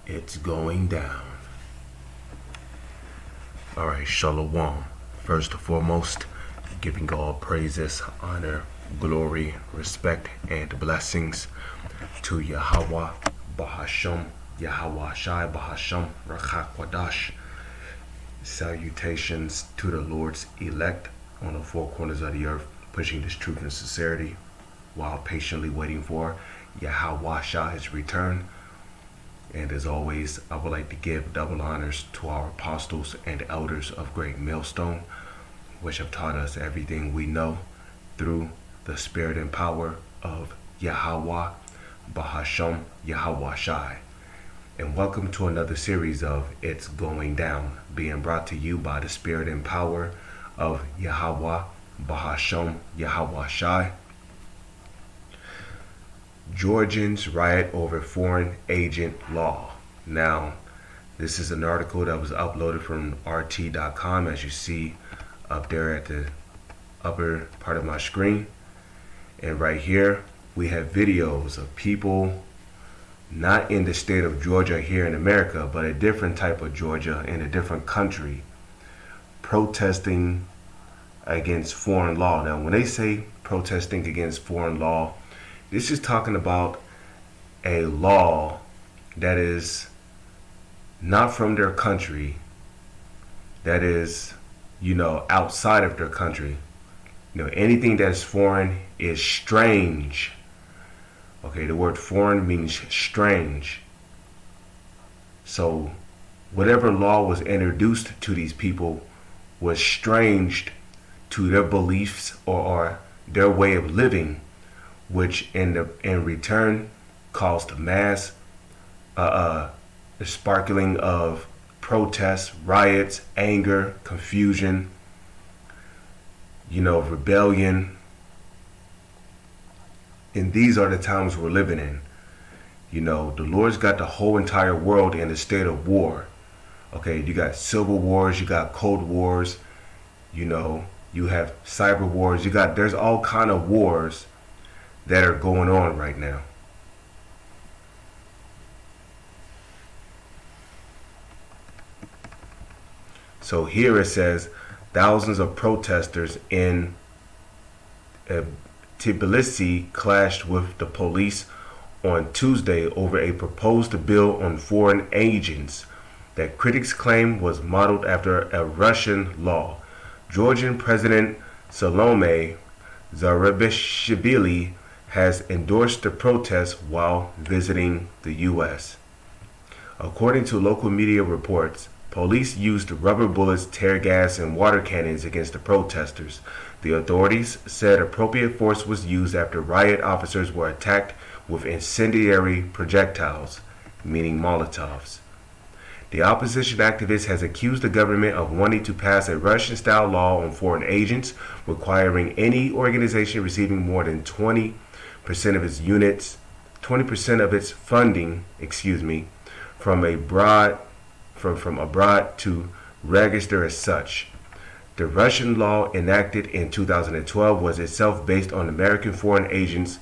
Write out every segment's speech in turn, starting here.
It's going down. Alright, Shalom. First and foremost, giving all praises, honor, glory, respect, and blessings to Yahweh, Bahasham, Yahweh Shai, Bahasham, Rachakwadash. Salutations to the Lord's elect on the four corners of the earth, pushing this truth and sincerity while patiently waiting for Yahweh Shai's return. And as always, I would like to give double honors to our apostles and elders of Great Millstone, which have taught us everything we know through the spirit and power of Yahweh, Bahasham, Yahweh Shai. And welcome to another series of It's Going Down, being brought to you by the spirit and power of Yahweh, Bahasham, Yahweh Shai. Georgians riot over foreign agent law. Now, this is an article that was uploaded from rt.com, as you see up there at the upper part of my screen. And right here, we have videos of people not in the state of Georgia here in America, but a different type of Georgia in a different country, protesting against foreign law. Now, when they say protesting against foreign law, this is talking about a law that is not from their country, that is, outside of their country. Anything that is foreign is strange. Okay, the word foreign means strange. So whatever law was introduced to these people was strange to their beliefs or their way of living, which in return caused mass sparkling of protests, riots, anger, confusion, rebellion. And these are the times we're living in. The Lord's got the whole entire world in a state of war. Okay, you got civil wars, you got cold wars, you have cyber wars, there's all kind of wars that are going on right now. So here it says thousands of protesters in Tbilisi clashed with the police on Tuesday over a proposed bill on foreign agents that critics claim was modeled after a Russian law. Georgian President Salome Zurabishvili has endorsed the protest while visiting the U.S. According to local media reports, police used rubber bullets, tear gas, and water cannons against the protesters. The authorities said appropriate force was used after riot officers were attacked with incendiary projectiles, meaning Molotovs. The opposition activist has accused the government of wanting to pass a Russian-style law on foreign agents, requiring any organization receiving more than 20% of its units, 20% of its funding, from abroad to register as such. The Russian law enacted in 2012 was itself based on American Foreign Agents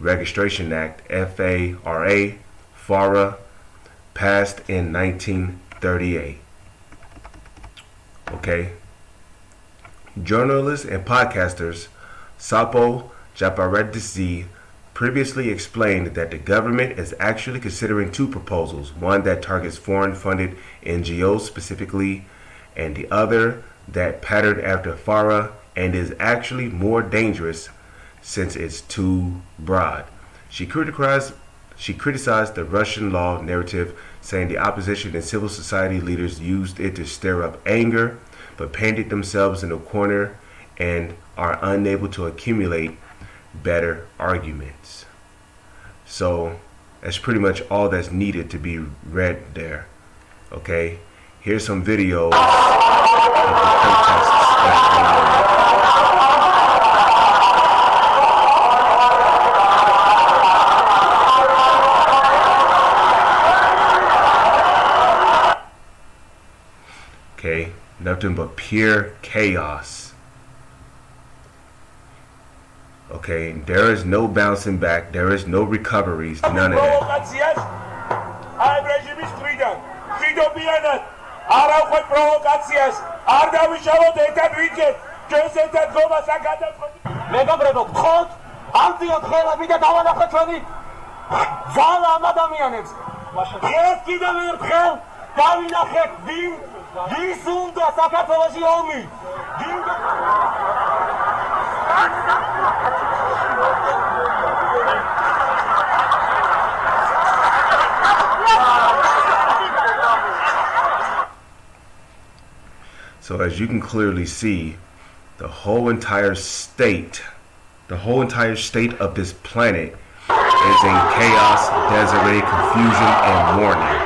Registration Act, FARA, passed in 1938. Okay. Journalists and podcasters Sapo Japaredisi previously explained that the government is actually considering two proposals, one that targets foreign-funded NGOs specifically, and the other that patterned after FARA and is actually more dangerous since it's too broad. She criticized the Russian law narrative, saying the opposition and civil society leaders used it to stir up anger, but painted themselves in a corner and are unable to accumulate better arguments. So that's pretty much all that's needed to be read there. Okay, here's some videos of the protests that's going on. Okay, nothing but pure chaos. Okay, there is no bouncing back, there is no recoveries, none of that. Այդ ռեժիմից ֆրիդան, ֆրիդոպիանը, առավխոյ պրովոկացիաս, արդավիշավոտ հետատ վիճետ, ջոս հետատ գոմաս անգադատ խոտ։ Մեկա բրեդոք, խոտ, անձիոտ խելը բիդետ ավանախոչվանի, զալը ամադամյանեց։ Ես կիդեմ էր խել, կավինախեք, վիսունդա սակացովաշի հոմի, So as you can clearly see, the whole entire state of this planet is in chaos, disarray, confusion, and mourning.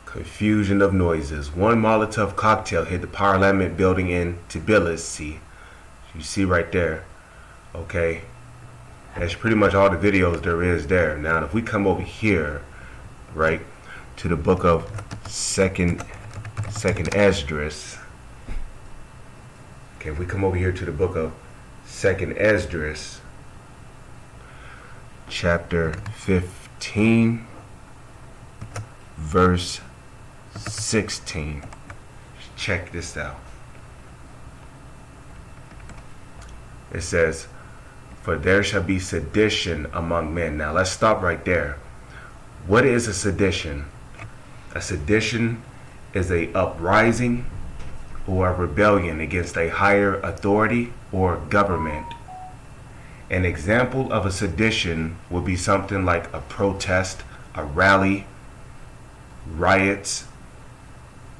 Confusion of noises. One Molotov cocktail hit the Parliament building in Tbilisi. You see right there. Okay. That's pretty much all the videos there is there. Now, if we come over here, right, to the book of Second Esdras. Okay, if we come over here to the book of Second Esdras, chapter 15, verse 16. Check this out. It says, "For there shall be sedition among men." Now let's stop right there. What is a sedition? A sedition is a uprising or a rebellion against a higher authority or government. An example of a sedition would be something like a protest, a rally, riots,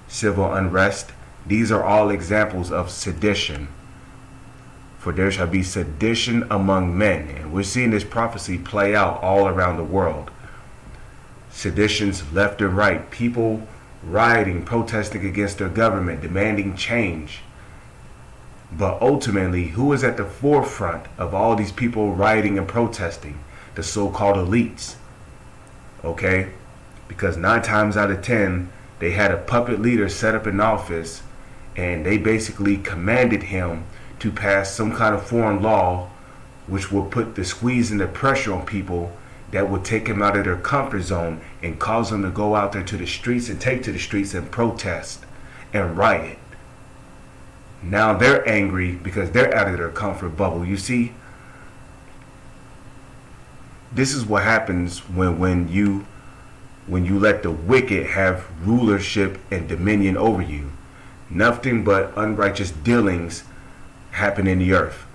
civil unrest. These are all examples of sedition. For there shall be sedition among men. And we're seeing this prophecy play out all around the world. Seditions left and right. People rioting, protesting against their government, demanding change. But ultimately, who is at the forefront of all these people rioting and protesting? The so-called elites. Okay? Because 9 times out of 10, they had a puppet leader set up in office, and they basically commanded him to pass some kind of foreign law which will put the squeeze and the pressure on people that would take them out of their comfort zone and cause them to go out there to the streets and take to the streets and protest and riot. Now they're angry because they're out of their comfort bubble. You see, this is what happens when you let the wicked have rulership and dominion over you. Nothing but unrighteous dealings happen in the earth.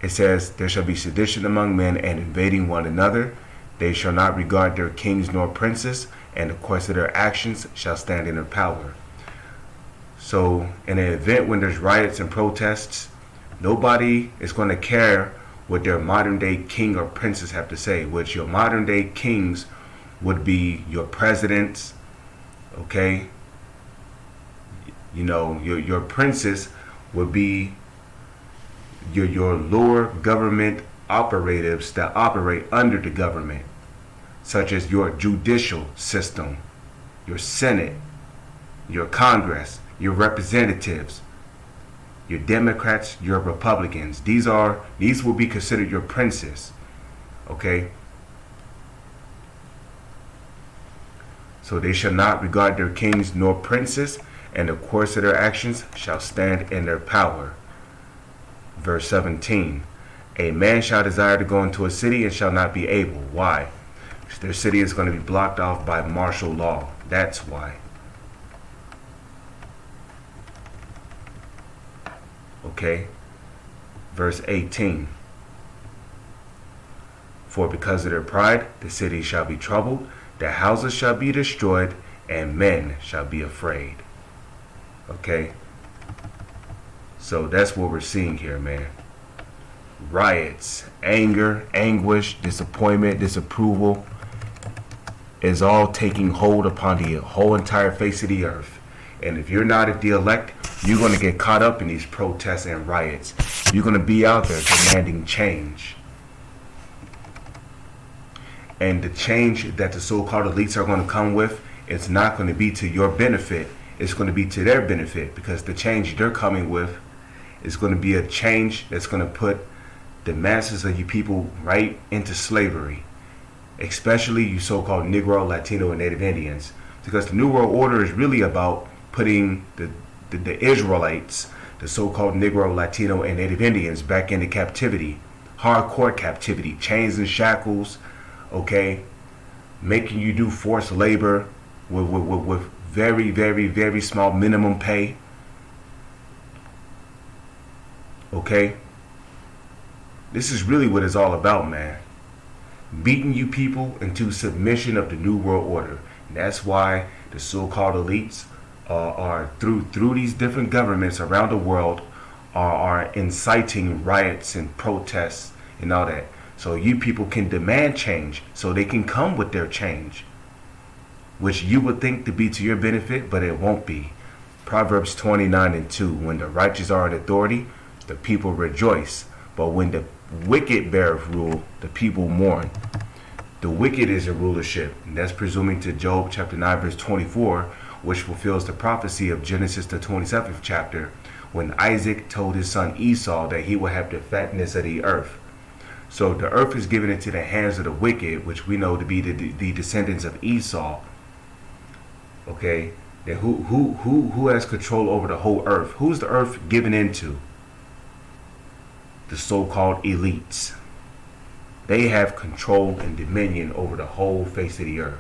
It says, "There shall be sedition among men and invading one another. They shall not regard their kings nor princes, and the course of their actions shall stand in their power." So in an event when there's riots and protests, nobody is going to care what their modern day king or princes have to say. Which your modern day kings would be your presidents, okay? You know, your princes would be your lower government operatives that operate under the government, such as your judicial system, your Senate, your Congress, your representatives, your Democrats, your Republicans. These will be considered your princes, okay? So they shall not regard their kings nor princes, and the course of their actions shall stand in their power. Verse 17, "A man shall desire to go into a city and shall not be able." Why? Because their city is going to be blocked off by martial law. That's why. Okay. Verse 18, "For because of their pride, the city shall be troubled, the houses shall be destroyed, and men shall be afraid. Okay? So that's what we're seeing here, man. Riots, anger, anguish, disappointment, disapproval is all taking hold upon the whole entire face of the earth. And if you're not at the elect, you're going to get caught up in these protests and riots. You're going to be out there demanding change. And the change that the so-called elites are going to come with, it's not going to be to your benefit. It's going to be to their benefit, because the change they're coming with is going to be a change that's going to put the masses of you people right into slavery, especially you so-called Negro, Latino, and Native Indians, because the New World Order is really about putting the Israelites, the so-called Negro, Latino, and Native Indians back into captivity, hardcore captivity, chains and shackles, okay, making you do forced labor with very, very, very small minimum pay, okay. This is really what it's all about, man. Beating you people into submission of the New World Order. And that's why the so-called elites are through these different governments around the world are inciting riots and protests and all that. So you people can demand change, so they can come with their change, which you would think to be to your benefit, but it won't be. Proverbs 29:2, when the righteous are in authority, the people rejoice. But when the wicked beareth rule, the people mourn. The wicked is a rulership, and that's presuming to Job chapter 9 verse 24, which fulfills the prophecy of Genesis the 27th chapter, when Isaac told his son Esau that he will have the fatness of the earth. So the earth is given into the hands of the wicked, which we know to be the descendants of Esau. Okay, then who has control over the whole earth? Who's the earth given into? The so-called elites. They have control and dominion over the whole face of the earth.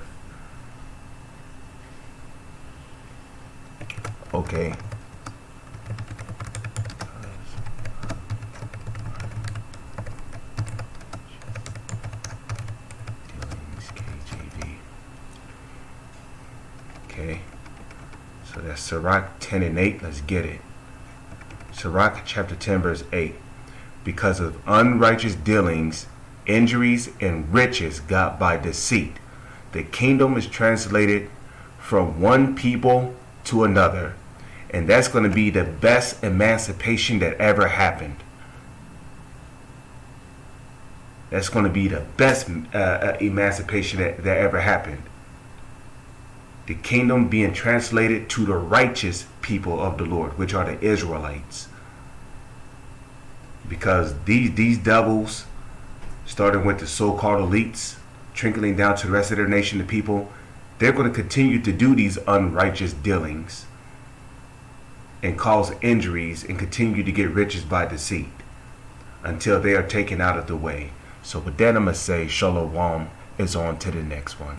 Okay. Okay. So that's Sirach 10:8. Let's get it. Sirach chapter 10 verse 8. Because of unrighteous dealings, injuries, and riches got by deceit, the kingdom is translated from one people to another. And that's going to be the best emancipation that ever happened. That's going to be the best emancipation that ever happened. The kingdom being translated to the righteous people of the Lord, which are the Israelites. Because these devils, starting with the so-called elites, trickling down to the rest of their nation, the people, they're going to continue to do these unrighteous dealings and cause injuries and continue to get riches by deceit until they are taken out of the way. So with that, I'm going to say Shalom is on to the next one.